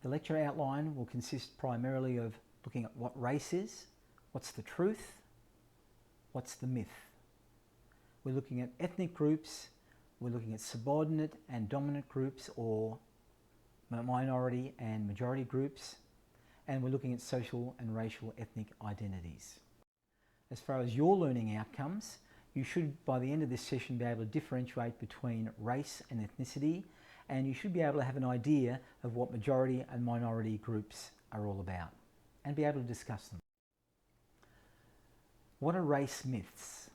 The lecture outline will consist primarily of looking at what race is, what's the truth, what's the myth. We're looking at ethnic groups, we're looking at subordinate and dominant groups, or minority and majority groups, and we're looking at social and racial ethnic identities. As far as your learning outcomes, you should, by the end of this session, be able to differentiate between race and ethnicity, and you should be able to have an idea of what majority and minority groups are all about, and be able to discuss them. What are race myths?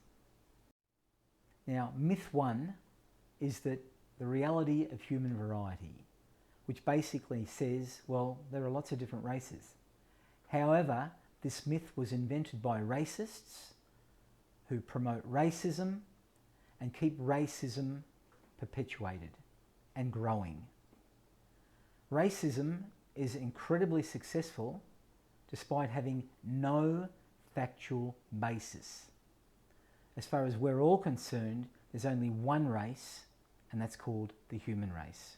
Now, myth one is that the reality of human variety, which basically says, well, there are lots of different races. However, this myth was invented by racists who promote racism and keep racism perpetuated and growing. Racism is incredibly successful despite having no factual basis. As far as we're all concerned, there's only one race, and that's called the human race.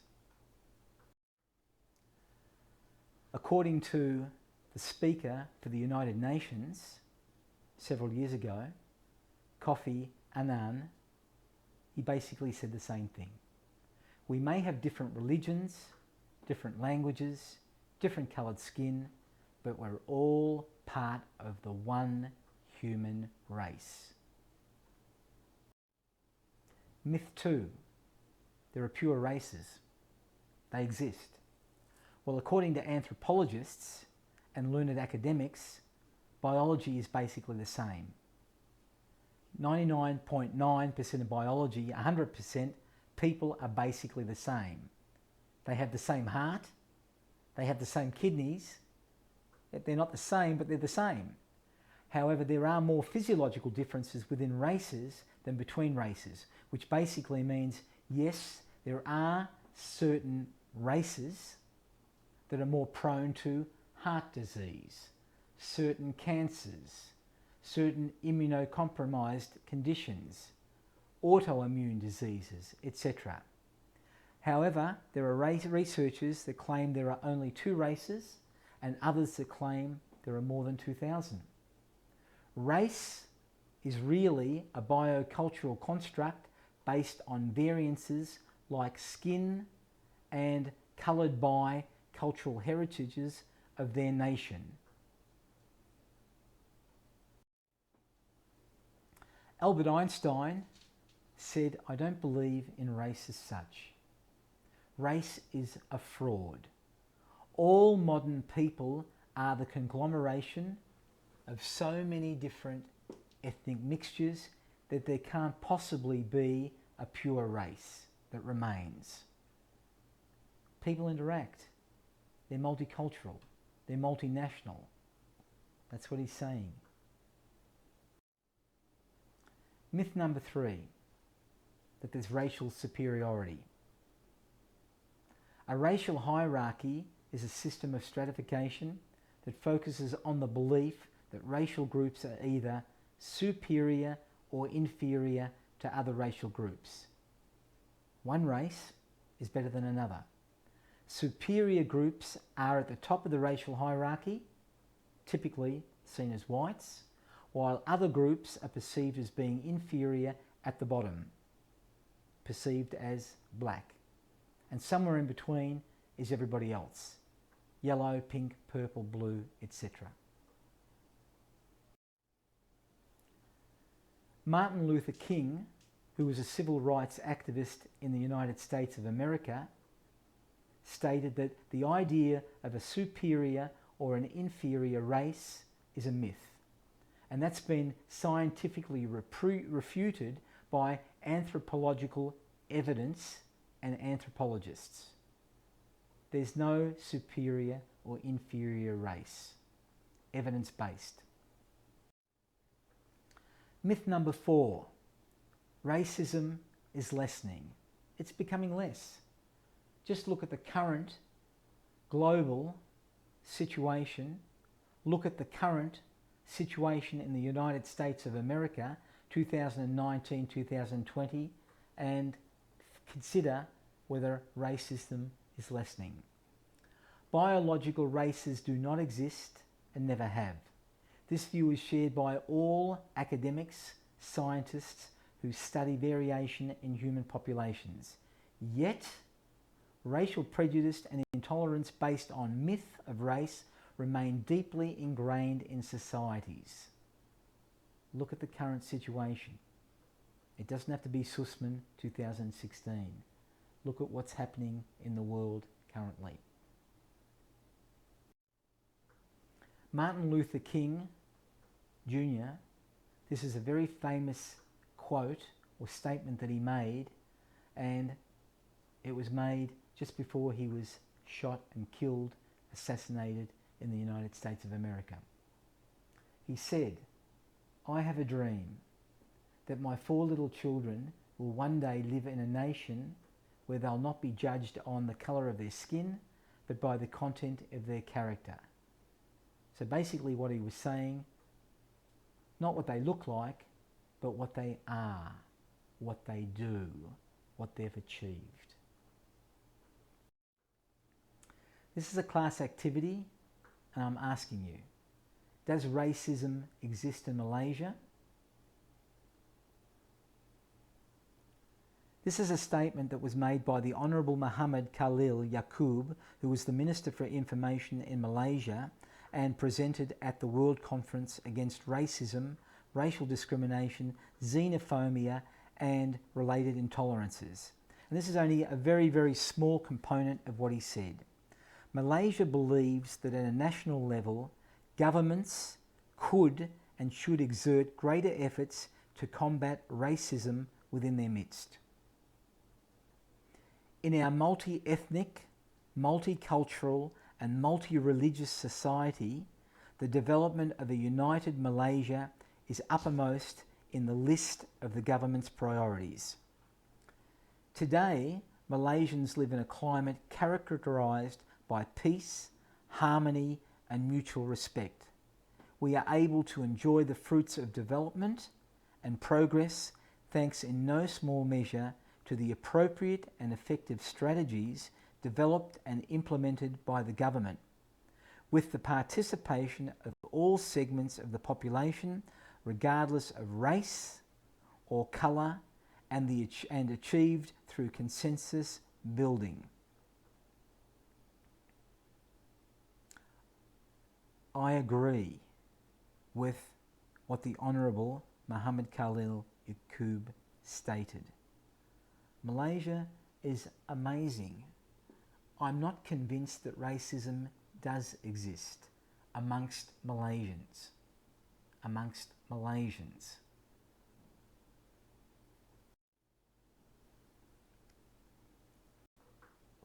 According to the speaker for the United Nations several years ago, Kofi Annan, he basically said the same thing. We may have different religions, different languages, different coloured skin, but we're all part of the one human race. Myth two, there are pure races. They exist. Well, according to anthropologists and learned academics, biology is basically the same. 99.9% of biology, 100%, people are basically the same. They have the same heart, they have the same kidneys. They're not the same, but they're the same. However, there are more physiological differences within races than between races, which basically means, yes, there are certain races that are more prone to heart disease, certain cancers, certain immunocompromised conditions, autoimmune diseases, etc. However, there are researchers that claim there are only two races and others that claim there are more than 2,000. Race is really a biocultural construct based on variances like skin and coloured by cultural heritages of their nation. Albert Einstein said, "I don't believe in race as such. Race is a fraud. All modern people are the conglomeration of so many different ethnic mixtures that there can't possibly be a pure race that remains. People interact. They're multicultural. They're multinational." That's what he's saying. Myth number three, that there's racial superiority. A racial hierarchy is a system of stratification that focuses on the belief that racial groups are either superior or inferior to other racial groups. One race is better than another. Superior groups are at the top of the racial hierarchy, typically seen as whites, while other groups are perceived as being inferior at the bottom, perceived as black. And somewhere in between is everybody else: yellow, pink, purple, blue, etc. Martin Luther King, who was a civil rights activist in the United States of America, stated that the idea of a superior or an inferior race is a myth. And that's been scientifically refuted by anthropological evidence and anthropologists. There's no superior or inferior race, evidence-based. Myth number four, racism is lessening. It's becoming less. Just look at the current global situation. Look at the current situation in the United States of America, 2019, 2020, and consider whether racism is lessening. Biological races do not exist and never have. This view is shared by all academics, scientists who study variation in human populations. Yet, racial prejudice and intolerance based on myth of race remain deeply ingrained in societies. Look at the current situation. It doesn't have to be Sussman 2016. Look at what's happening in the world currently. Martin Luther King Jr., this is a very famous quote or statement that he made, and it was made just before he was shot and killed, assassinated in the United States of America. He said, "I have a dream that my 4 little children will one day live in a nation where they'll not be judged on the colour of their skin, but by the content of their character." So basically what he was saying, not what they look like, but what they are, what they do, what they've achieved. This is a class activity, and I'm asking you, does racism exist in Malaysia? This is a statement that was made by the Honourable Muhammad Khalil Yaqub, who was the Minister for Information in Malaysia, and presented at the World Conference Against Racism, Racial Discrimination, Xenophobia and Related Intolerances. And this is only a very, very small component of what he said. Malaysia believes that at a national level, governments could and should exert greater efforts to combat racism within their midst. In our multi-ethnic, multicultural and multi-religious society, the development of a united Malaysia is uppermost in the list of the government's priorities. Today, Malaysians live in a climate characterised by peace, harmony and mutual respect. We are able to enjoy the fruits of development and progress thanks in no small measure to the appropriate and effective strategies developed and implemented by the government, with the participation of all segments of the population, regardless of race or colour, and achieved through consensus building. I agree with what the Honourable Muhammad Khalil Yaqub stated. Malaysia is amazing. I'm not convinced that racism does exist amongst Malaysians.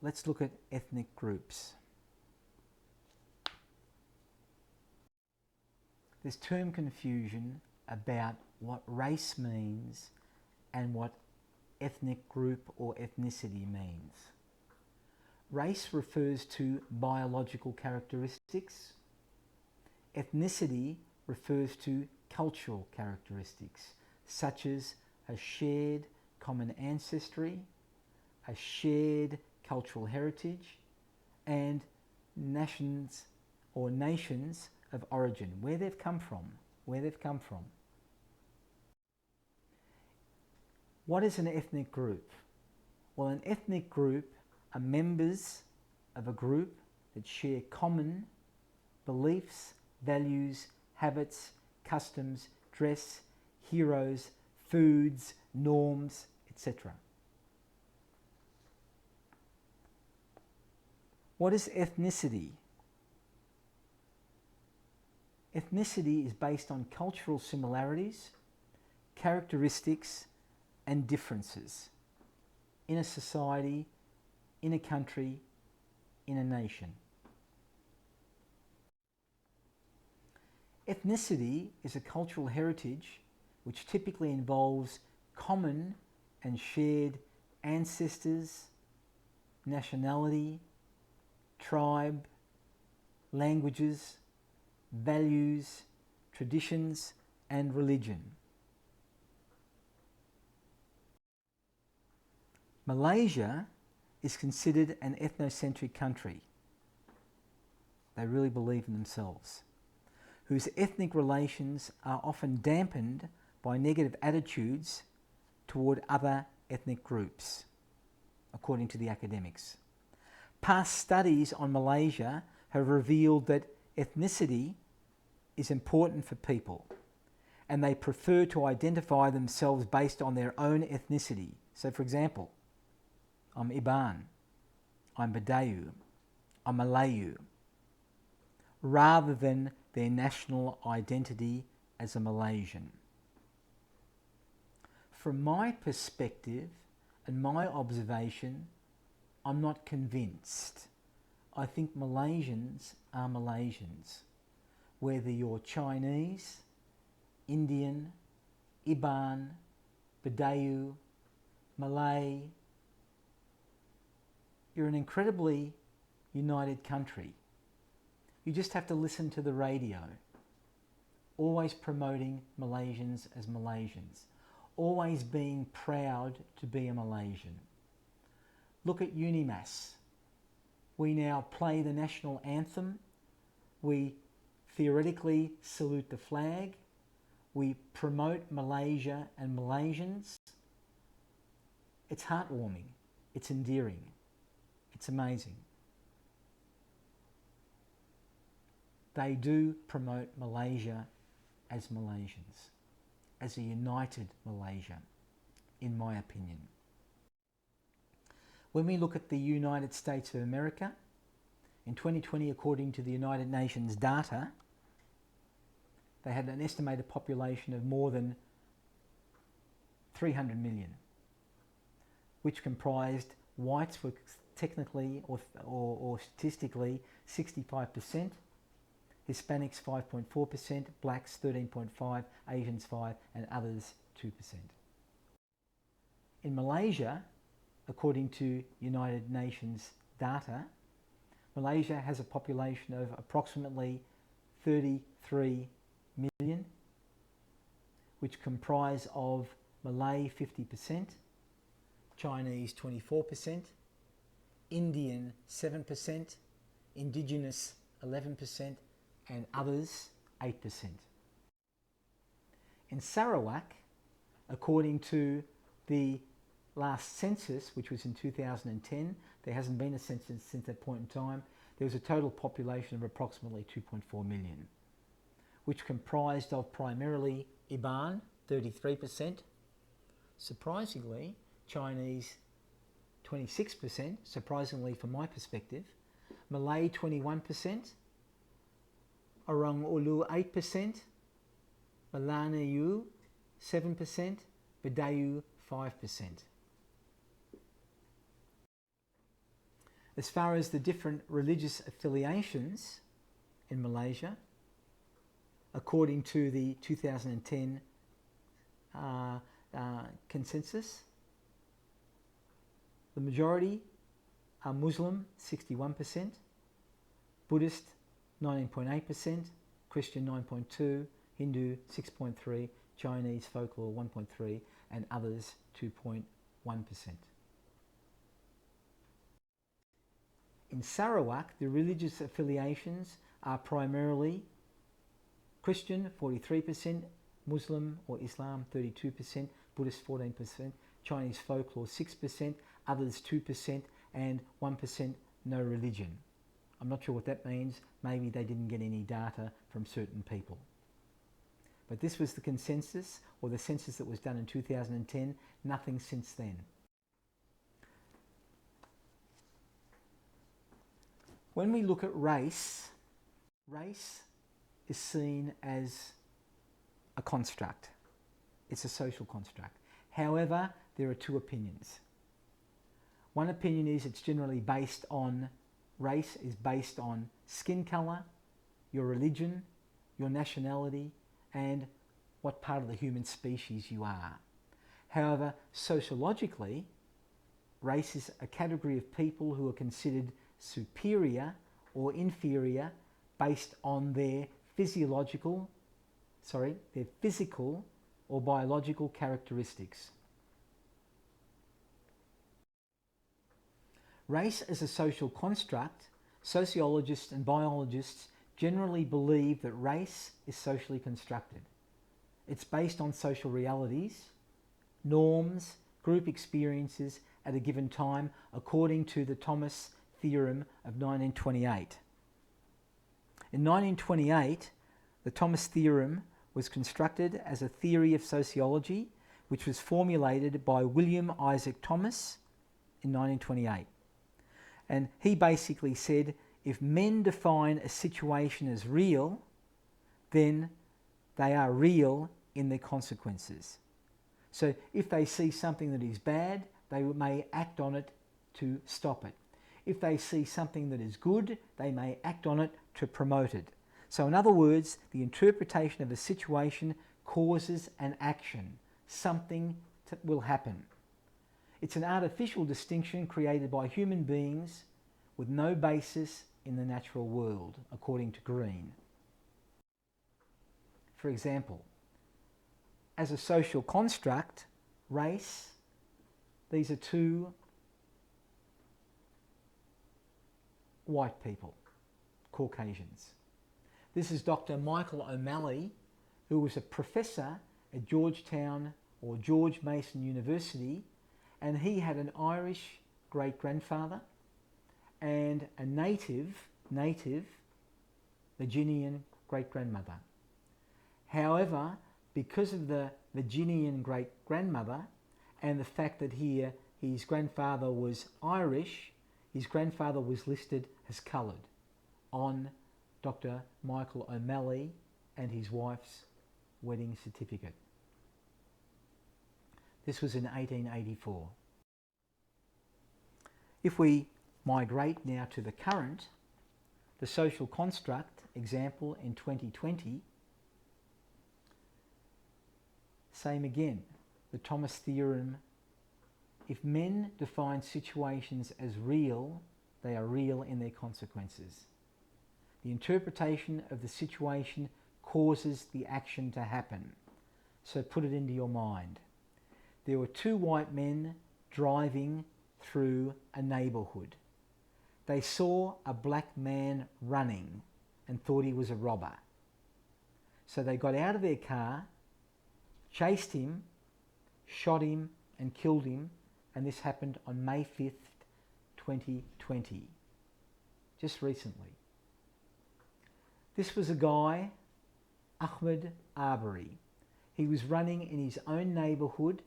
Let's look at ethnic groups. There's term confusion about what race means and what ethnic group or ethnicity means. Race refers to biological characteristics. Ethnicity refers to cultural characteristics, such as a shared common ancestry, a shared cultural heritage, and nations or nations of origin, where they've come from. What is an ethnic group? Well, an ethnic group are members of a group that share common beliefs, values, habits, customs, dress, heroes, foods, norms, etc. What is ethnicity? Ethnicity is based on cultural similarities, characteristics, and differences in a society, in a country, in a nation. Ethnicity is a cultural heritage which typically involves common and shared ancestors, nationality, tribe, languages, values, traditions, and religion. Malaysia is considered an ethnocentric country. they really believe in themselves, whose ethnic relations are often dampened by negative attitudes toward other ethnic groups, according to the academics. Past studies on Malaysia have revealed that ethnicity is important for people, and they prefer to identify themselves based on their own ethnicity. So, for example, I'm Iban, I'm Badayu, I'm Malayu, rather than their national identity as a Malaysian. From my perspective and my observation, I'm not convinced. I think Malaysians are Malaysians, whether you're Chinese, Indian, Iban, Badayu, Malay. You're an incredibly united country. You just have to listen to the radio, always promoting Malaysians as Malaysians, always being proud to be a Malaysian. Look at UNIMAS. We now play the national anthem. We theoretically salute the flag. We promote Malaysia and Malaysians. It's heartwarming. It's endearing. It's amazing. They do promote Malaysia as Malaysians, as a united Malaysia, in my opinion. When we look at the United States of America, in 2020, according to the United Nations data, they had an estimated population of more than 300 million, which comprised whites were technically or statistically 65%, Hispanics 5.4%, blacks 13.5%, Asians 5%, and others 2%. In Malaysia, according to United Nations data, Malaysia has a population of approximately 33 million, which comprise of Malay 50%, Chinese 24%, Indian 7%, Indigenous 11%, and others 8%. In Sarawak, according to the last census, which was in 2010, there hasn't been a census since that point in time, there was a total population of approximately 2.4 million, which comprised of primarily Iban, 33%, surprisingly, Chinese 26%, surprisingly from my perspective, Malay 21%, Orang Ulu 8%, Melanau 7%, Badayu 5%. As far as the different religious affiliations in Malaysia, according to the 2010 consensus, the majority are Muslim, 61%, Buddhist, 19.8%, Christian, 9.2%, Hindu, 6.3%, Chinese folklore, 1.3%, and others, 2.1%. In Sarawak, the religious affiliations are primarily Christian, 43%, Muslim or Islam, 32%, Buddhist, 14%, Chinese folklore, 6%, others, 2%, and 1% no religion. I'm not sure what that means. Maybe they didn't get any data from certain people. But this was the consensus, or the census that was done in 2010, nothing since then. When we look at race, race is seen as a construct. It's a social construct. However, there are two opinions. One opinion is it's generally based on, race is based on skin colour, your religion, your nationality, and what part of the human species you are. However, sociologically, race is a category of people who are considered superior or inferior based on their physical or biological characteristics. Race as a social construct Sociologists and biologists generally believe that race is socially constructed. It's based on social realities, norms, group experiences at a given time according to the Thomas theorem of 1928. In 1928, the Thomas theorem was constructed as a theory of sociology which was formulated by William Isaac Thomas in 1928. And he basically said, if men define a situation as real, then they are real in their consequences. So if they see something that is bad, they may act on it to stop it. If they see something that is good, they may act on it to promote it. So in other words, the interpretation of a situation causes an action. Something will happen. It's an artificial distinction created by human beings with no basis in the natural world, according to Green. For example, as a social construct, race, these are two white people, Caucasians. This is Dr. Michael O'Malley, who was a professor at Georgetown or George Mason University, and he had an Irish great-grandfather and a native Virginian great-grandmother. However, because of the Virginian great-grandmother and the fact that his grandfather was Irish, his grandfather was listed as coloured on Dr. Michael O'Malley and his wife's wedding certificate. This was in 1884. If we migrate now to the current, the social construct example in 2020, same again, the Thomas theorem, if men define situations as real, they are real in their consequences. The interpretation of the situation causes the action to happen. So put it into your mind. There were two white men driving through a neighbourhood. They saw a black man running and thought he was a robber. So they got out of their car, chased him, shot him and killed him, and this happened on May 5th, 2020, just recently. This was a guy, Ahmed Arbery. He was running in his own neighbourhood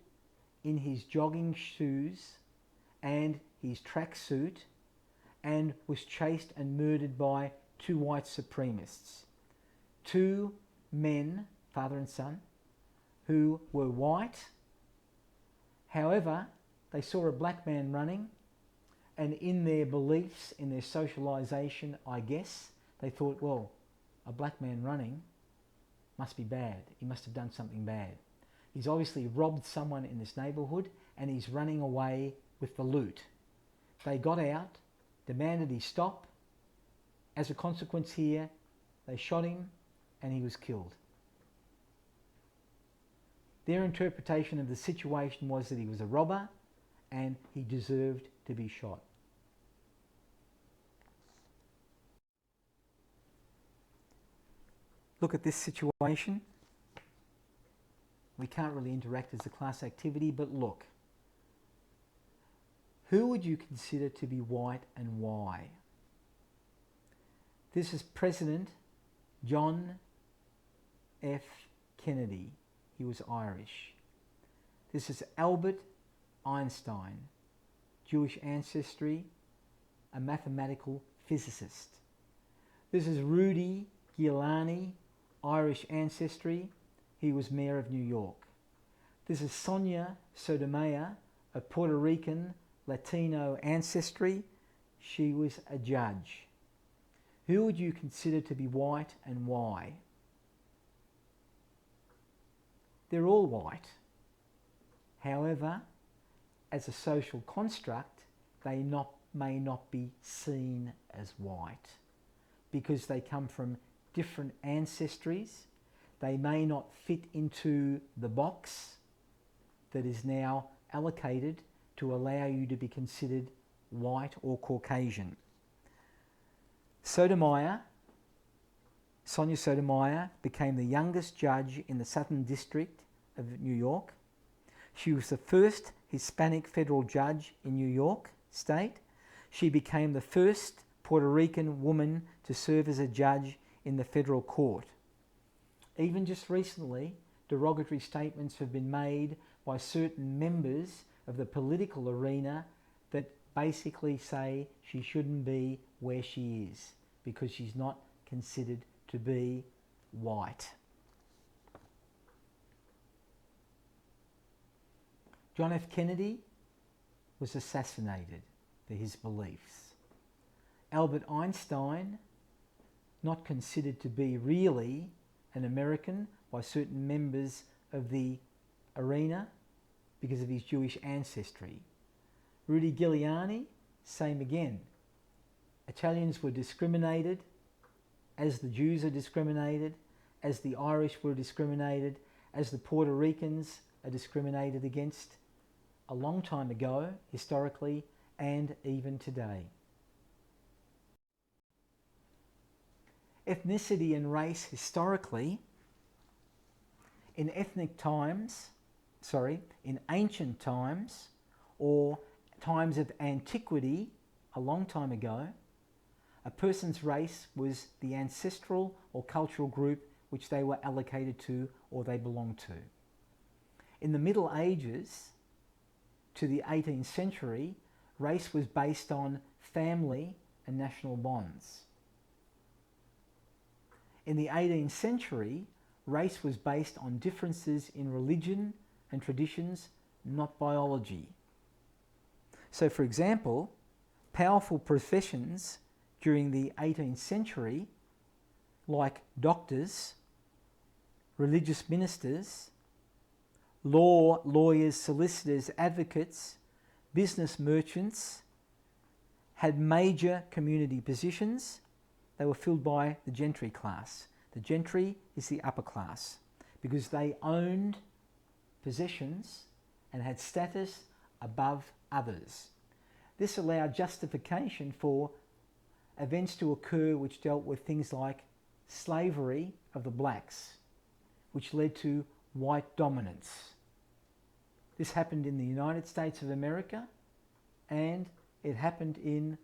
in his jogging shoes and his tracksuit, and was chased and murdered by two white supremacists. Two men, father and son, who were white. However, they saw a black man running, and in their beliefs, in their socialisation, I guess, they thought, well, a black man running must be bad. He must have done something bad. He's obviously robbed someone in this neighbourhood and he's running away with the loot. They got out, demanded he stop. As a consequence here, they shot him and he was killed. Their interpretation of the situation was that he was a robber and he deserved to be shot. Look at this situation. We can't really interact as a class activity, but look. Who would you consider to be white and why? This is President John F. Kennedy. He was Irish. This is Albert Einstein, Jewish ancestry, a mathematical physicist. This is Rudy Giuliani, Irish ancestry. He was mayor of New York. This is Sonia Sotomayor, a Puerto Rican Latino ancestry. She was a judge. Who would you consider to be white and why? They're all white. However, as a social construct, they may not be seen as white because they come from different ancestries. They may not fit into the box that is now allocated to allow you to be considered white or Caucasian. Sonia Sotomayor became the youngest judge in the Southern District of New York. She was the first Hispanic federal judge in New York State. She became the first Puerto Rican woman to serve as a judge in the federal court. Even just recently, derogatory statements have been made by certain members of the political arena that basically say she shouldn't be where she is because she's not considered to be white. John F. Kennedy was assassinated for his beliefs. Albert Einstein, not considered to be really an American by certain members of the arena because of his Jewish ancestry. Rudy Giuliani, same again. Italians were discriminated as the Jews are discriminated, as the Irish were discriminated, as the Puerto Ricans are discriminated against a long time ago, historically, and even today. Ethnicity and race historically, in ancient times, or times of antiquity, a long time ago, a person's race was the ancestral or cultural group which they were allocated to or they belonged to. In the Middle Ages to the 18th century, race was based on family and national bonds. In the 18th century, race was based on differences in religion and traditions, not biology. So, for example, powerful professions during the 18th century, like doctors, religious ministers, lawyers, solicitors, advocates, business merchants, had major community positions. They were filled by the gentry class. The gentry is the upper class because they owned possessions and had status above others. This allowed justification for events to occur which dealt with things like slavery of the blacks, which led to white dominance. This happened in the United States of America, and it happened in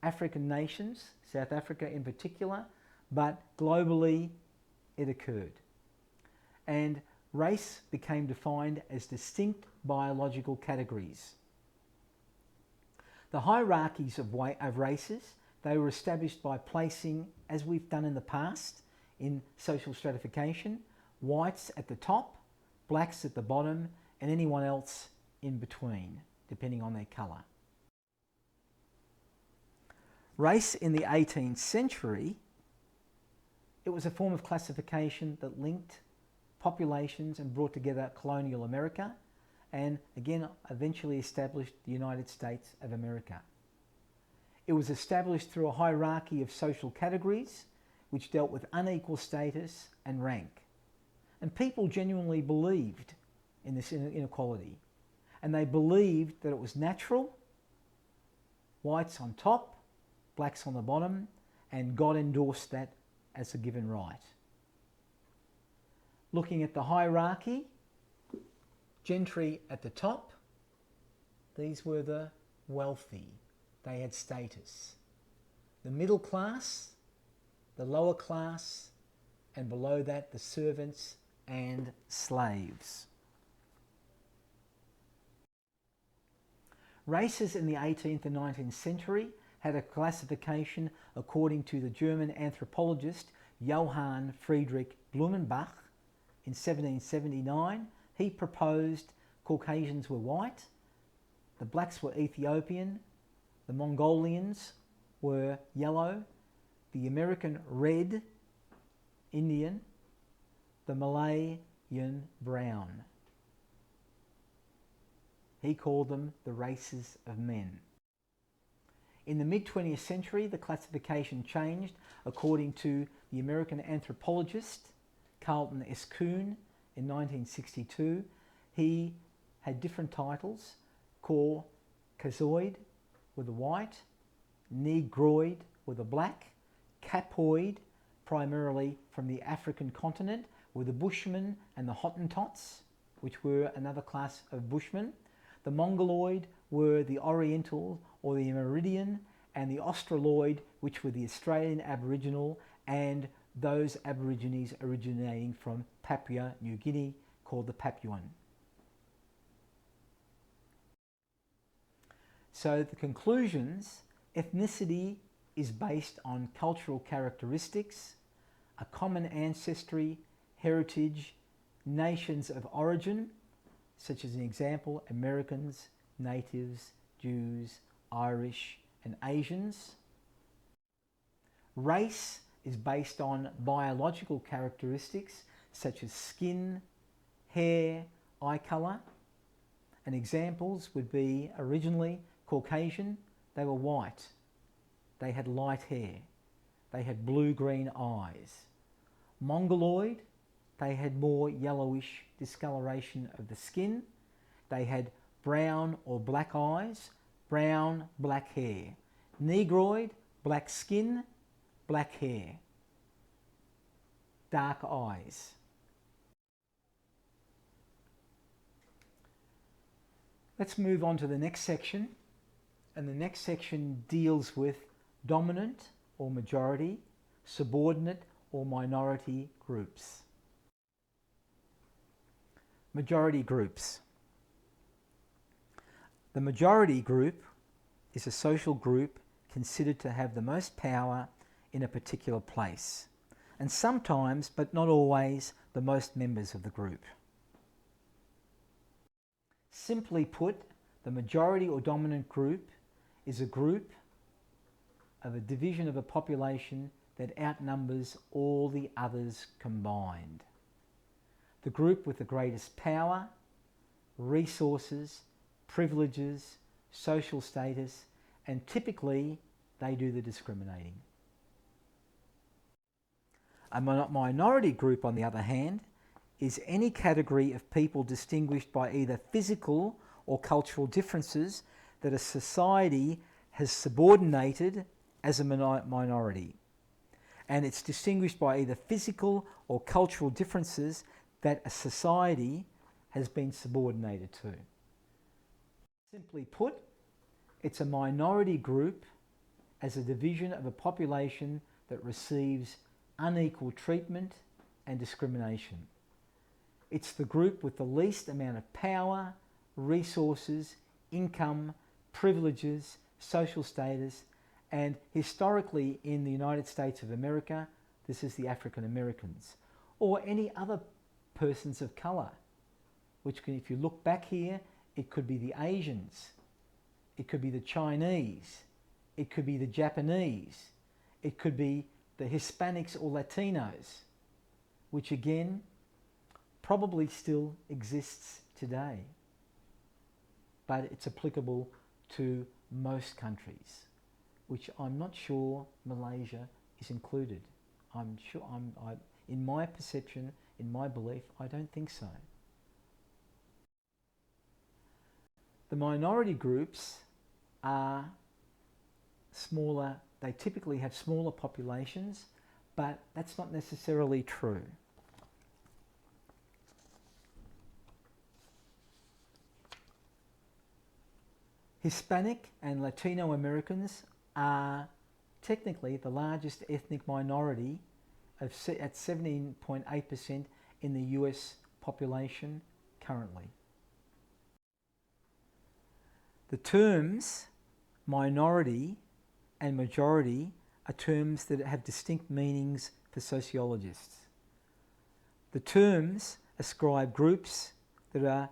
African nations, South Africa in particular, but globally it occurred. And race became defined as distinct biological categories. The hierarchies of races, they were established by placing, as we've done in the past, in social stratification, whites at the top, blacks at the bottom, and anyone else in between, depending on their colour. Race in the 18th century, it was a form of classification that linked populations and brought together colonial America and again eventually established the United States of America. It was established through a hierarchy of social categories which dealt with unequal status and rank. And people genuinely believed in this inequality, and they believed that it was natural, whites on top, blacks on the bottom, and God endorsed that as a given right. Looking at the hierarchy, gentry at the top, these were the wealthy, they had status. The middle class, the lower class, and below that the servants and slaves. Races in the 18th and 19th century had a classification according to the German anthropologist Johann Friedrich Blumenbach in 1779. He proposed Caucasians were white, the blacks were Ethiopian, the Mongolians were yellow, the American red, Indian, the Malayan brown. He called them the races of men. In the mid-20th century, the classification changed according to the American anthropologist Carlton S. Kuhn in 1962. He had different titles: Caucasoid with the white, Negroid with the black, Capoid, primarily from the African continent, were the Bushmen and the Hottentots, which were another class of Bushmen. The Mongoloid were the Oriental or the Meridian, and the Australoid, which were the Australian Aboriginal and those Aborigines originating from Papua New Guinea, called the Papuan. So the conclusions: ethnicity is based on cultural characteristics, a common ancestry, heritage, nations of origin, such as an example, Americans, natives, Jews, Irish, and Asians. Race is based on biological characteristics such as skin, hair, eye colour. And examples would be originally Caucasian, they were white, they had light hair, they had blue-green eyes. Mongoloid, they had more yellowish discoloration of the skin, they had brown or black eyes, brown, black hair. Negroid, black skin, black hair, dark eyes. Let's move on to the next section, and the next section deals with dominant or majority, subordinate or minority groups. Majority groups. The majority group is a social group considered to have the most power in a particular place, and sometimes, but not always, the most members of the group. Simply put, the majority or dominant group is a group of a division of a population that outnumbers all the others combined. The group with the greatest power, resources, privileges, social status, and typically they do the discriminating. A minority group, on the other hand, is any category of people distinguished by either physical or cultural differences that a society has subordinated as a minority. And it's distinguished by either physical or cultural differences that a society has been subordinated to. Simply put, it's a minority group as a division of a population that receives unequal treatment and discrimination. It's the group with the least amount of power, resources, income, privileges, social status, and historically in the United States of America, this is the African Americans, or any other persons of colour, which can, if you look back here, it could be the Asians, it could be the Chinese, it could be the Japanese, it could be the Hispanics or Latinos, which again probably still exists today, but it's applicable to most countries, which I'm not sure Malaysia is included. In my perception, in my belief, I don't think so. The minority groups are smaller, they typically have smaller populations, but that's not necessarily true. Hispanic and Latino Americans are technically the largest ethnic minority at 17.8% in the US population currently. The terms minority and majority are terms that have distinct meanings for sociologists. The terms ascribe groups that are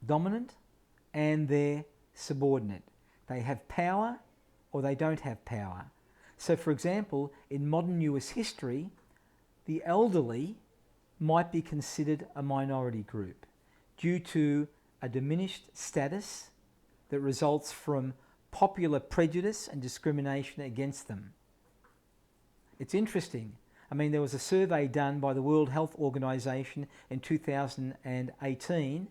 dominant and they're subordinate. They have power or they don't have power. So for example, in modern US history, the elderly might be considered a minority group due to a diminished status that results from popular prejudice and discrimination against them. It's interesting. I mean, there was a survey done by the World Health Organization in 2018,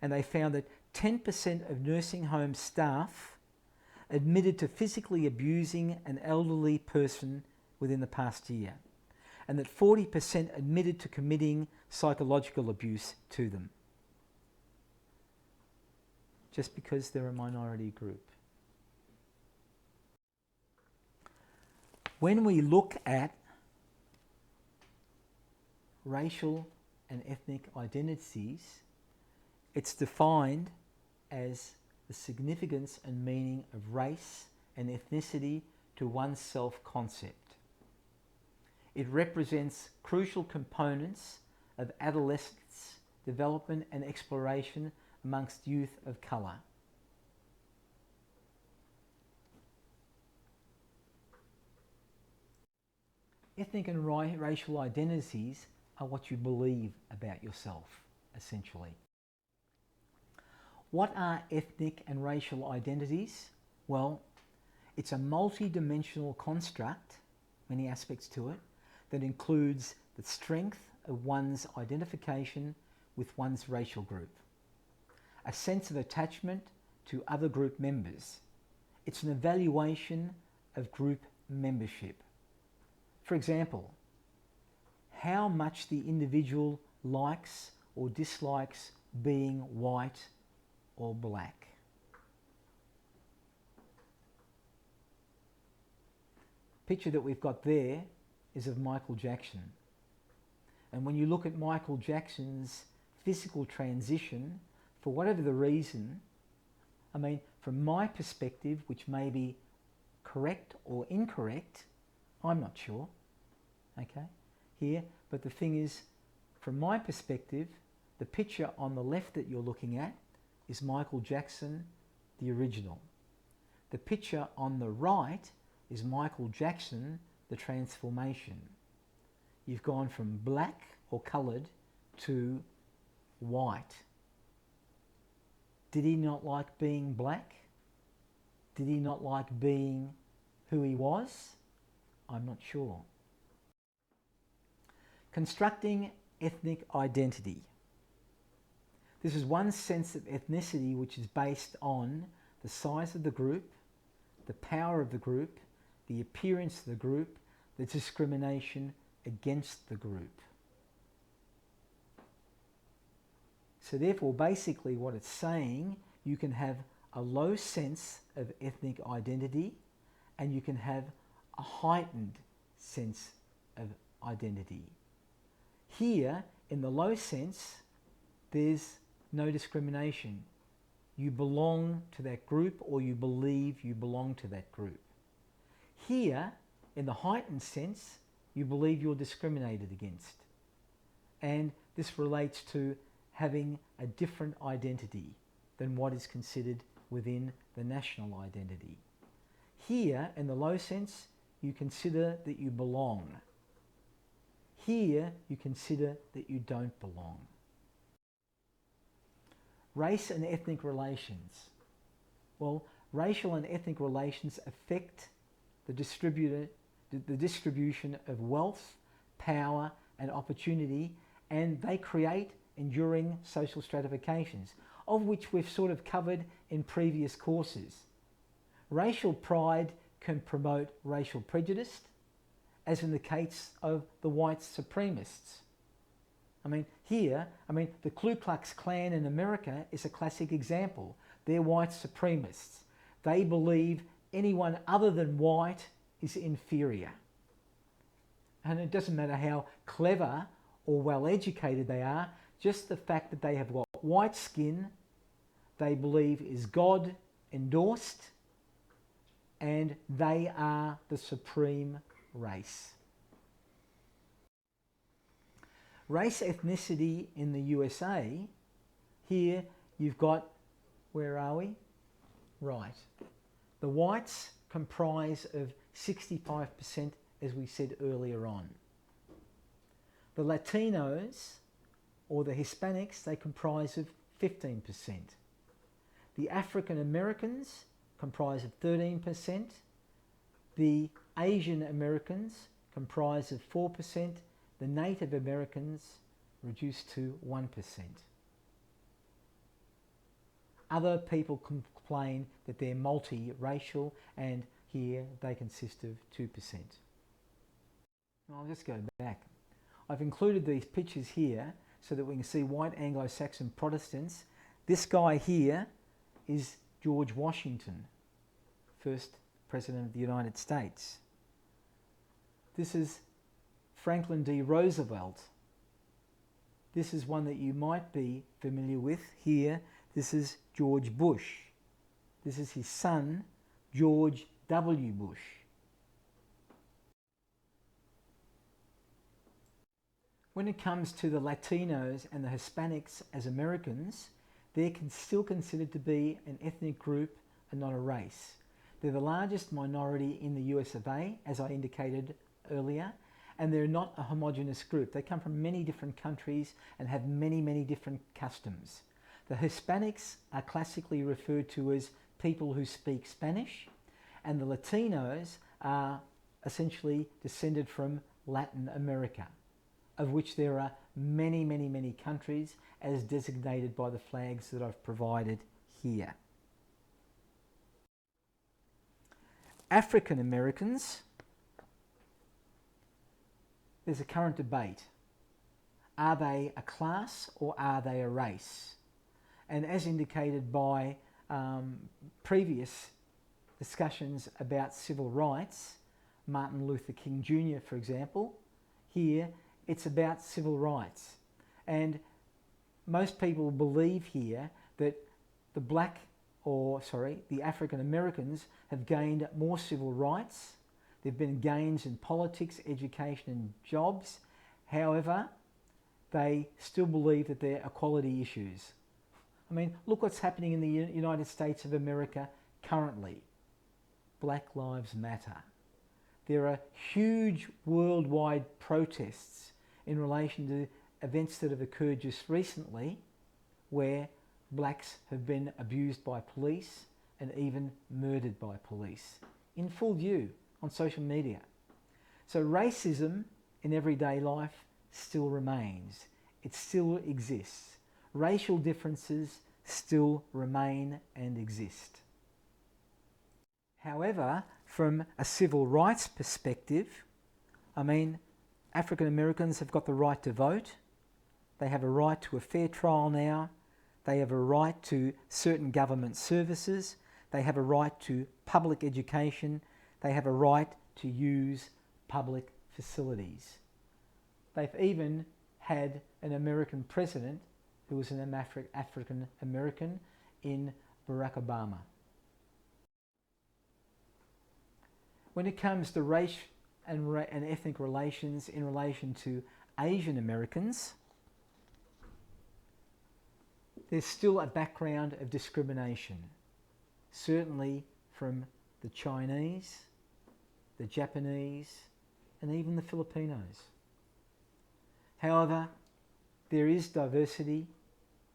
and they found that 10% of nursing home staff admitted to physically abusing an elderly person within the past year, and that 40% admitted to committing psychological abuse to them, just because they're a minority group. When we look at racial and ethnic identities, it's defined as the significance and meaning of race and ethnicity to one's self-concept. It represents crucial components of adolescence, development and exploration amongst youth of colour. Ethnic and racial identities are what you believe about yourself, essentially. What are ethnic and racial identities? Well, it's a multi-dimensional construct, many aspects to it, that includes the strength of one's identification with one's racial group, a sense of attachment to other group members. It's an evaluation of group membership. For example, how much the individual likes or dislikes being white or black. Picture that we've got there is of Michael Jackson. And when you look at Michael Jackson's physical transition, for whatever the reason, I mean, from my perspective, which may be correct or incorrect, I'm not sure, okay, here, but the thing is, from my perspective, the picture on the left that you're looking at is Michael Jackson, the original. The picture on the right is Michael Jackson, the transformation. You've gone from black or coloured to white. Did he not like being black? Did he not like being who he was? I'm not sure. Constructing ethnic identity. This is one sense of ethnicity which is based on the size of the group, the power of the group, the appearance of the group, the discrimination against the group. So therefore, basically what it's saying, you can have a low sense of ethnic identity and you can have a heightened sense of identity. Here, in the low sense, there's no discrimination. You belong to that group or you believe you belong to that group. Here, in the heightened sense, you believe you're discriminated against. And this relates to having a different identity than what is considered within the national identity. Here, in the low sense, you consider that you belong. Here, you consider that you don't belong. Race and ethnic relations. Well, racial and ethnic relations affect the distribution of wealth, power and opportunity, and they create enduring social stratifications, of which we've sort of covered in previous courses. Racial pride can promote racial prejudice, as in the case of the white supremacists. The Ku Klux Klan in America is a classic example. They're white supremacists. They believe anyone other than white is inferior. And it doesn't matter how clever or well educated they are, just the fact that they have got white skin, they believe is God endorsed, and they are the supreme race. Race ethnicity in the USA, here you've got, where are we? Right. The whites comprise of 65%, as we said earlier on. The Latinos, or the Hispanics, they comprise of 15%. The African Americans comprise of 13%. The Asian Americans comprise of 4%. The Native Americans reduced to 1%. Other people complain that they're multiracial, and here they consist of 2%. I'll just go back. I've included these pictures here so that we can see white Anglo-Saxon Protestants. This guy here is George Washington, first President of the United States. This is Franklin D. Roosevelt. This is one that you might be familiar with here. This is George Bush. This is his son, George W. Bush. When it comes to the Latinos and the Hispanics as Americans, they're still considered to be an ethnic group and not a race. They're the largest minority in the US of A, as I indicated earlier, and they're not a homogenous group. They come from many different countries and have many, many different customs. The Hispanics are classically referred to as people who speak Spanish, and the Latinos are essentially descended from Latin America, of which there are many, many, many countries as designated by the flags that I've provided here. African Americans, there's a current debate. Are they a class or are they a race? And as indicated by previous discussions about civil rights, Martin Luther King Jr., for example, here it's about civil rights. And most people believe here that the African Americans have gained more civil rights. There have been gains in politics, education and jobs. However, they still believe that there are equality issues. I mean, look what's happening in the United States of America currently. Black Lives Matter. There are huge worldwide protests in relation to events that have occurred just recently where blacks have been abused by police and even murdered by police in full view on social media. So racism in everyday life still remains. It still exists. Racial differences still remain and exist. However, from a civil rights perspective, I mean, African Americans have got the right to vote. They have a right to a fair trial now. They have a right to certain government services. They have a right to public education. They have a right to use public facilities. They've even had an American president who was an African American in Barack Obama. When it comes to race and ethnic relations in relation to Asian Americans, there's still a background of discrimination, certainly from the Chinese, the Japanese, and even the Filipinos. However, there is diversity,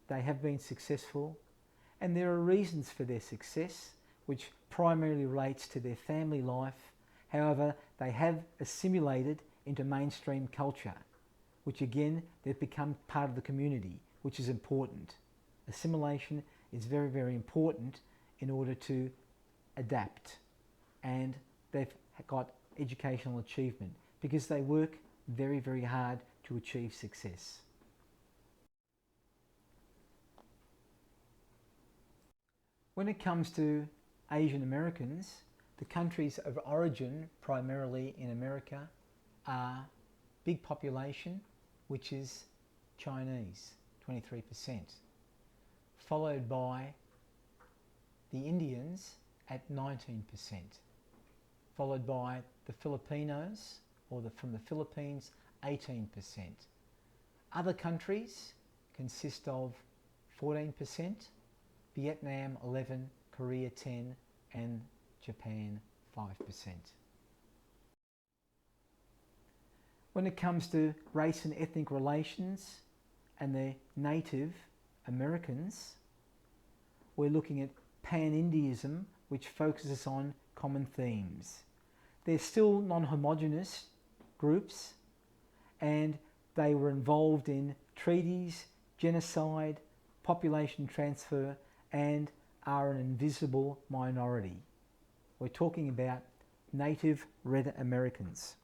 they have been successful, and there are reasons for their success, which primarily relates to their family life. However, they have assimilated into mainstream culture, which again, they've become part of the community, which is important. Assimilation is very, very important in order to adapt, and they've got educational achievement because they work very, very hard to achieve success. When it comes to Asian Americans, the countries of origin, primarily in America, are big population, which is Chinese, 23%, followed by the Indians at 19%, followed by the Filipinos, or from the Philippines, 18%. Other countries consist of 14%, Vietnam 11%, Korea 10%, and Japan 5%. When it comes to race and ethnic relations and the Native Americans, we're looking at Pan-Indianism, which focuses on common themes. They're still non-homogeneous groups, and they were involved in treaties, genocide, population transfer, and are an invisible minority. We're talking about Native Red Americans.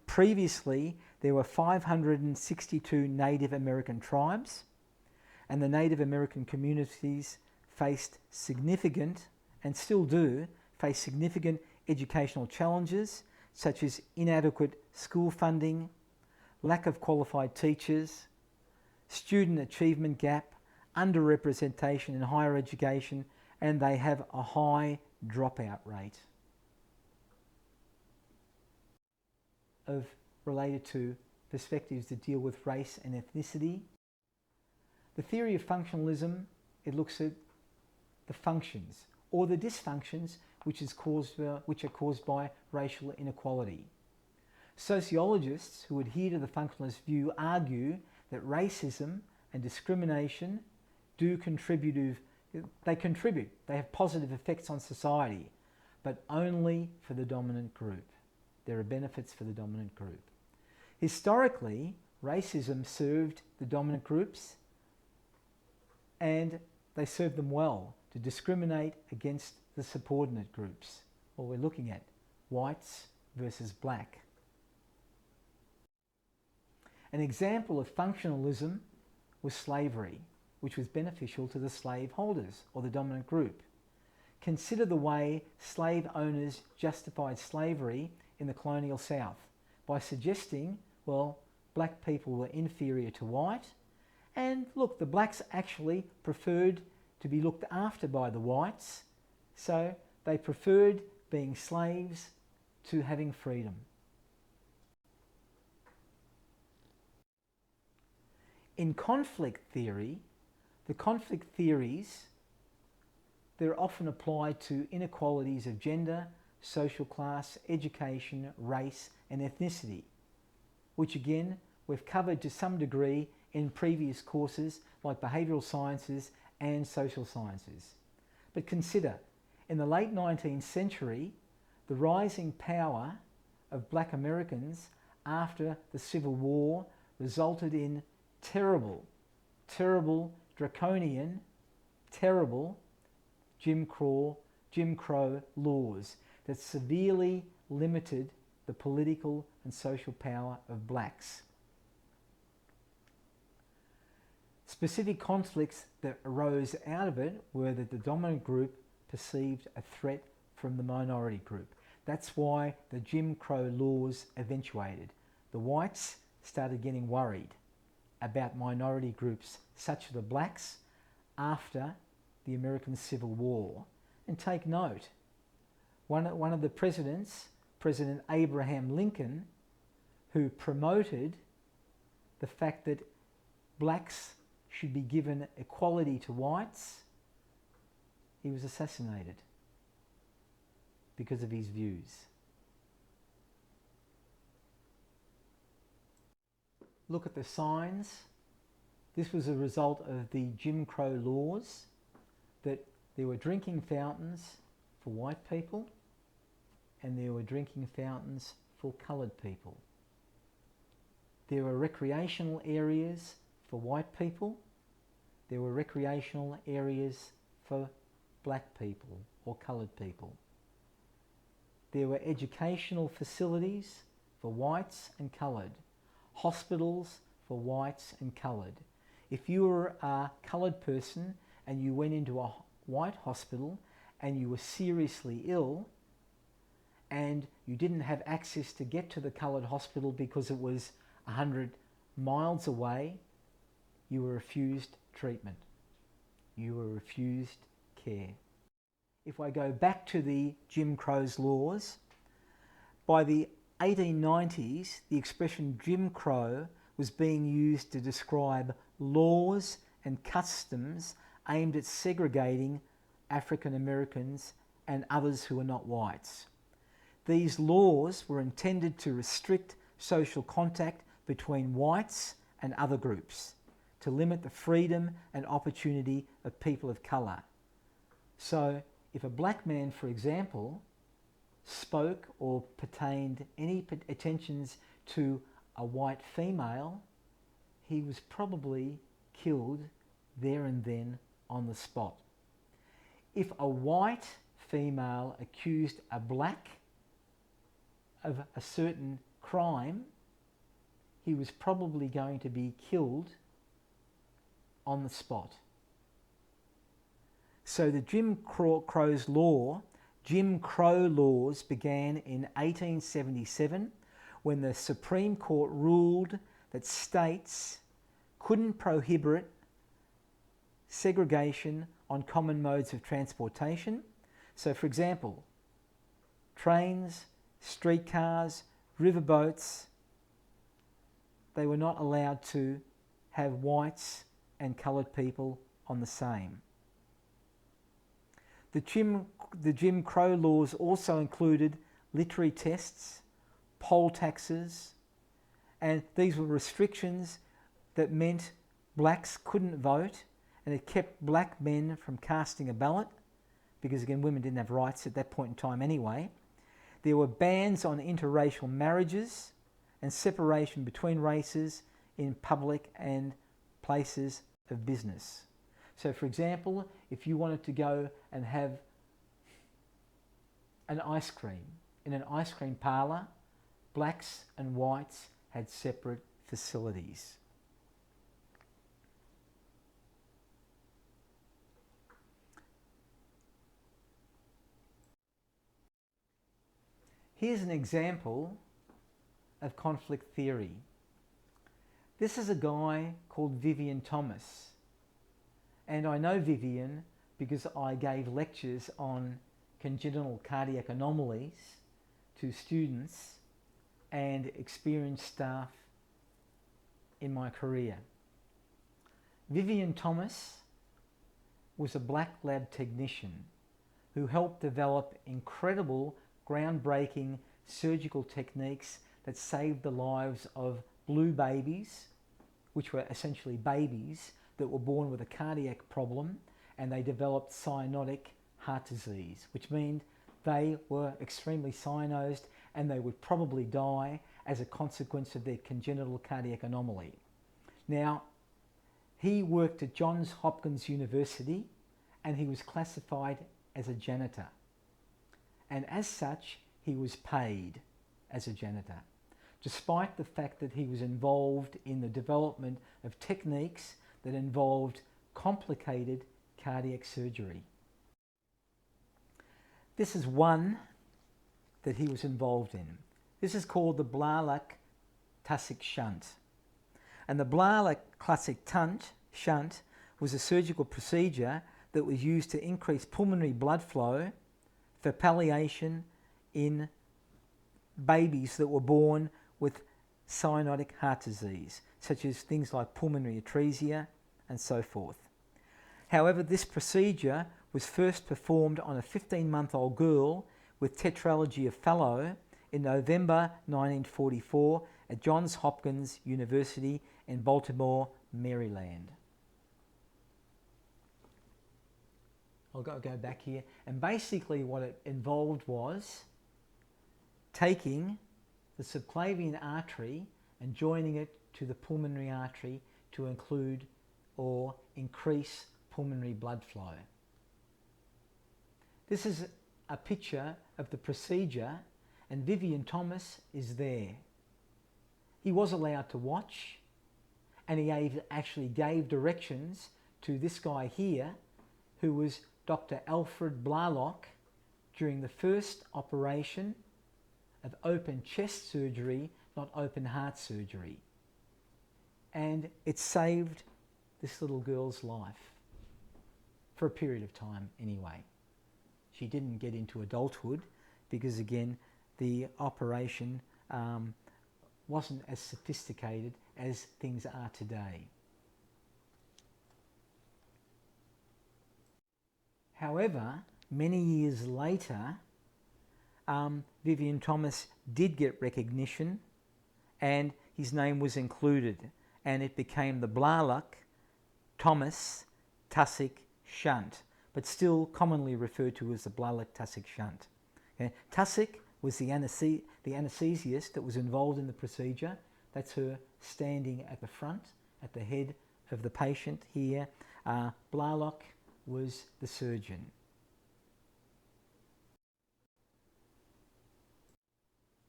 Previously there were 562 Native American tribes, and the Native American communities faced significant, and still do, face significant educational challenges such as inadequate school funding, lack of qualified teachers, student achievement gap, underrepresentation in higher education, and they have a high dropout rate related to perspectives that deal with race and ethnicity. The theory of functionalism, it looks at the functions or the dysfunctions which are caused by racial inequality. Sociologists who adhere to the functionalist view argue that racism and discrimination contribute, they have positive effects on society, but only for the dominant group. There are benefits for the dominant group. Historically, racism served the dominant groups, and they served them well to discriminate against the subordinate groups. What we're looking at, whites versus black. An example of functionalism was slavery, which was beneficial to the slave holders or the dominant group. Consider the way slave owners justified slavery in the colonial South by suggesting, well, black people were inferior to white, and look, the blacks actually preferred to be looked after by the whites, so they preferred being slaves to having freedom. In conflict theory, the conflict theories, they're often applied to inequalities of gender, social class, education, race and ethnicity, which again we've covered to some degree in previous courses like behavioural sciences and social sciences. But consider, in the late 19th century, the rising power of black Americans after the Civil War resulted in terrible, draconian, Jim Crow laws that severely limited the political and social power of blacks. Specific conflicts that arose out of it were that the dominant group perceived a threat from the minority group. That's why the Jim Crow laws eventuated. The whites started getting worried about minority groups such as the blacks after the American Civil War. And take note, one of the presidents, President Abraham Lincoln, who promoted the fact that blacks should be given equality to whites, he was assassinated because of his views. Look at the signs. This was a result of the Jim Crow laws, that there were drinking fountains for white people and there were drinking fountains for coloured people. There were recreational areas for white people. There were recreational areas for black people or coloured people. There were educational facilities for whites and coloured, hospitals for whites and coloured. If you were a coloured person and you went into a white hospital and you were seriously ill and you didn't have access to get to the coloured hospital because it was 100 miles away, you were refused treatment. You were refused care. If I go back to the Jim Crow's laws, by the 1890s, the expression Jim Crow was being used to describe laws and customs aimed at segregating African Americans and others who were not whites. These laws were intended to restrict social contact between whites and other groups, to limit the freedom and opportunity of people of colour. So if a black man, for example, spoke or pertained any attentions to a white female, he was probably killed there and then on the spot. If a white female accused a black of a certain crime, he was probably going to be killed on the spot. So the Jim Crow laws began in 1877 when the Supreme Court ruled that states couldn't prohibit segregation on common modes of transportation. So for example, trains, streetcars, riverboats, they were not allowed to have whites and coloured people on the same. The Jim Crow laws also included literary tests, poll taxes, and these were restrictions that meant blacks couldn't vote, and it kept black men from casting a ballot, because again, women didn't have rights at that point in time anyway. There were bans on interracial marriages and separation between races in public and places of business. So for example, if you wanted to go and have an ice cream in an ice cream parlour, blacks and whites had separate facilities. Here's an example of conflict theory. This is a guy called Vivian Thomas. And I know Vivian because I gave lectures on congenital cardiac anomalies to students and experienced staff in my career. Vivian Thomas was a black lab technician who helped develop incredible, groundbreaking surgical techniques that saved the lives of blue babies, which were essentially babies that were born with a cardiac problem, and they developed cyanotic heart disease, which meant they were extremely cyanosed and they would probably die as a consequence of their congenital cardiac anomaly. Now, he worked at Johns Hopkins University and he was classified as a janitor. And as such, he was paid as a janitor, despite the fact that he was involved in the development of techniques that involved complicated cardiac surgery. This is one that he was involved in. This is called the Blalock Taussig Shunt. And the Blalock Taussig Shunt was a surgical procedure that was used to increase pulmonary blood flow for palliation in babies that were born with cyanotic heart disease, such as things like pulmonary atresia and so forth. However, this procedure was first performed on a 15-month-old girl with tetralogy of Fallot in November 1944 at Johns Hopkins University in Baltimore, Maryland. I'll go back here, and basically what it involved was taking the subclavian artery and joining it to the pulmonary artery to include or increase pulmonary blood flow. This is a picture of the procedure, and Vivian Thomas is there. He was allowed to watch, and he actually gave directions to this guy here, who was Dr. Alfred Blalock, during the first operation of open chest surgery, not open heart surgery. And it saved this little girl's life, for a period of time anyway. She didn't get into adulthood because, again, the operation wasn't as sophisticated as things are today. However, many years later, Vivian Thomas did get recognition and his name was included, and it became the Blalock Thomas Taussig Shunt, but still commonly referred to as the Blalock Taussig Shunt. Okay. Taussig was the anaesthesiast that was involved in the procedure. That's her standing at the front, at the head of the patient here. Blalock was the surgeon.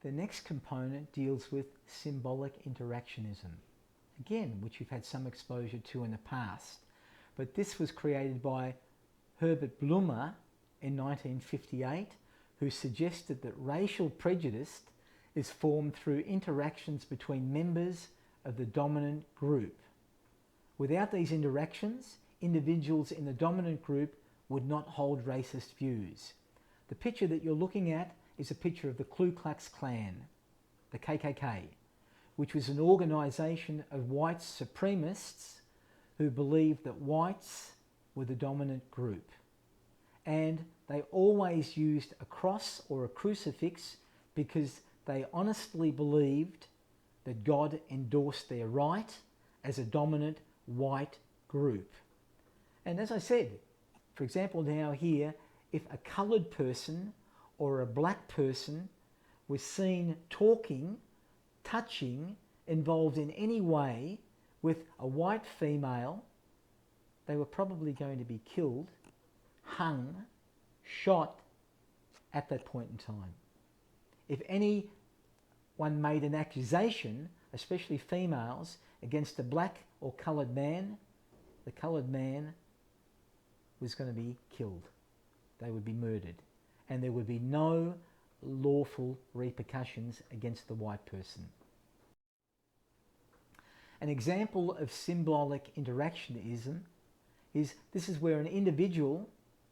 The next component deals with symbolic interactionism, again, which you've had some exposure to in the past. But this was created by Herbert Blumer in 1958, who suggested that racial prejudice is formed through interactions between members of the dominant group. Without these interactions, individuals in the dominant group would not hold racist views. The picture that you're looking at is a picture of the Ku Klux Klan, the KKK, which was an organisation of white supremacists who believed that whites were the dominant group. And they always used a cross or a crucifix because they honestly believed that God endorsed their right as a dominant white group. And as I said, for example now here, if a coloured person or a black person was seen talking, touching, involved in any way with a white female, they were probably going to be killed, hung, shot at that point in time. If anyone made an accusation, especially females, against a black or coloured man, the coloured man was going to be killed. They would be murdered. And there would be no lawful repercussions against the white person. An example of symbolic interactionism is this is where an individual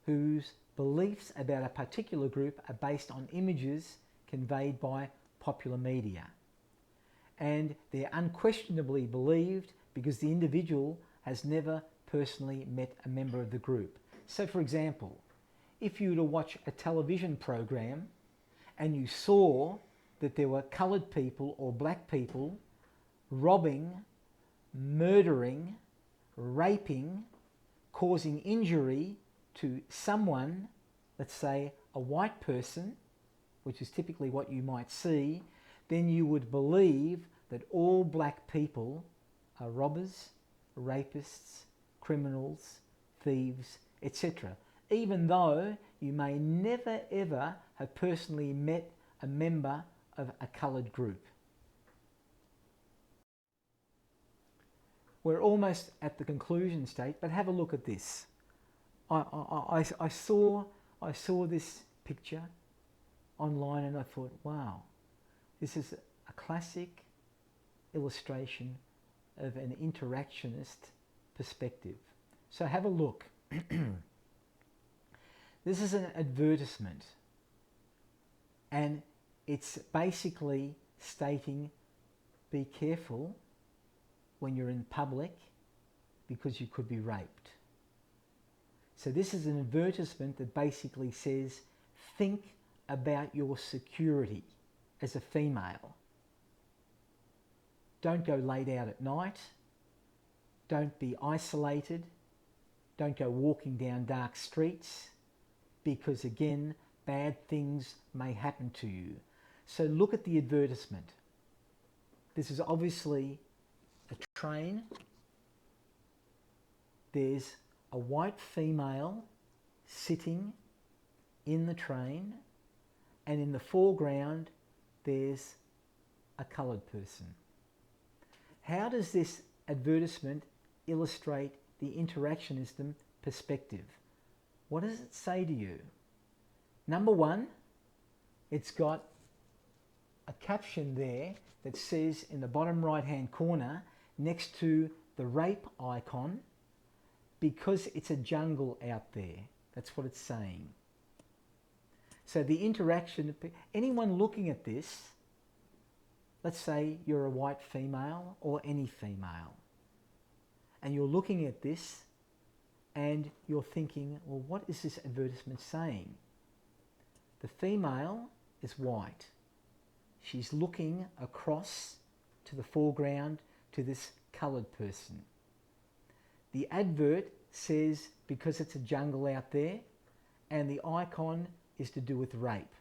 whose beliefs about a particular group are based on images conveyed by popular media. And they're unquestionably believed because the individual has never personally met a member of the group. So for example, if you were to watch a television program and you saw that there were coloured people or black people robbing, murdering, raping, causing injury to someone, let's say a white person, which is typically what you might see, then you would believe that all black people are robbers, rapists, criminals, thieves, etc. Even though you may never ever have personally met a member of a coloured group. We're almost at the conclusion state, but have a look at this. I saw this picture online and I thought, wow, this is a classic illustration of an interactionist perspective. So have a look. This is an advertisement and it's basically stating, be careful when you're in public because you could be raped. So this is an advertisement that basically says, think about your security as a female. Don't go laid out at night. Don't be isolated. Don't go walking down dark streets because again, bad things may happen to you. So look at the advertisement. This is obviously a train. There's a white female sitting in the train, and in the foreground there's a coloured person. How does this advertisement illustrate the interactionism perspective? What does it say to you? Number one, it's got a caption there that says in the bottom right hand corner next to the rape icon, because it's a jungle out there. That's what it's saying. So the interaction, anyone looking at this, let's say you're a white female or any female, and you're looking at this and you're thinking, well, what is this advertisement saying? The female is white. She's looking across to the foreground to this coloured person. The advert says because it's a jungle out there, and the icon is to do with rape.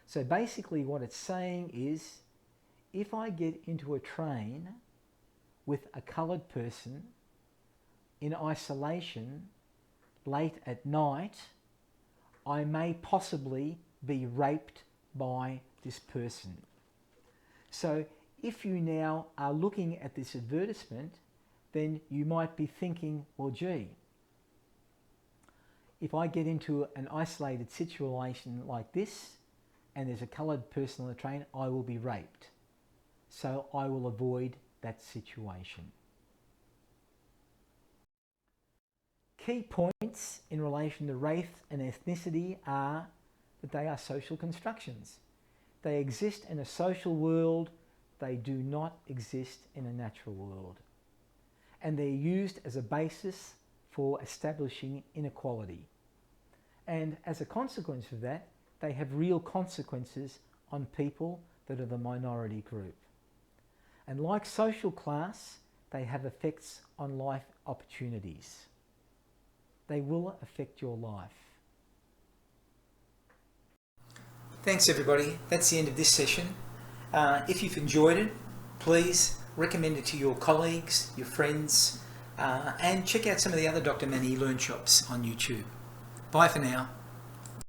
So basically what it's saying is, if I get into a train with a coloured person in isolation late at night, I may possibly be raped by this person. So if you now are looking at this advertisement, then you might be thinking, well, gee, if I get into an isolated situation like this and there's a coloured person on the train, I will be raped. So I will avoid that situation. Key points in relation to race and ethnicity are that they are social constructions. They exist in a social world. They do not exist in a natural world. And they're used as a basis for establishing inequality. And as a consequence of that, they have real consequences on people that are the minority group. And like social class, they have effects on life opportunities. They will affect your life. Thanks everybody. That's the end of this session. If you've enjoyed it, please recommend it to your colleagues, your friends, and check out some of the other Dr. Manny Learnshops on YouTube. Bye for now.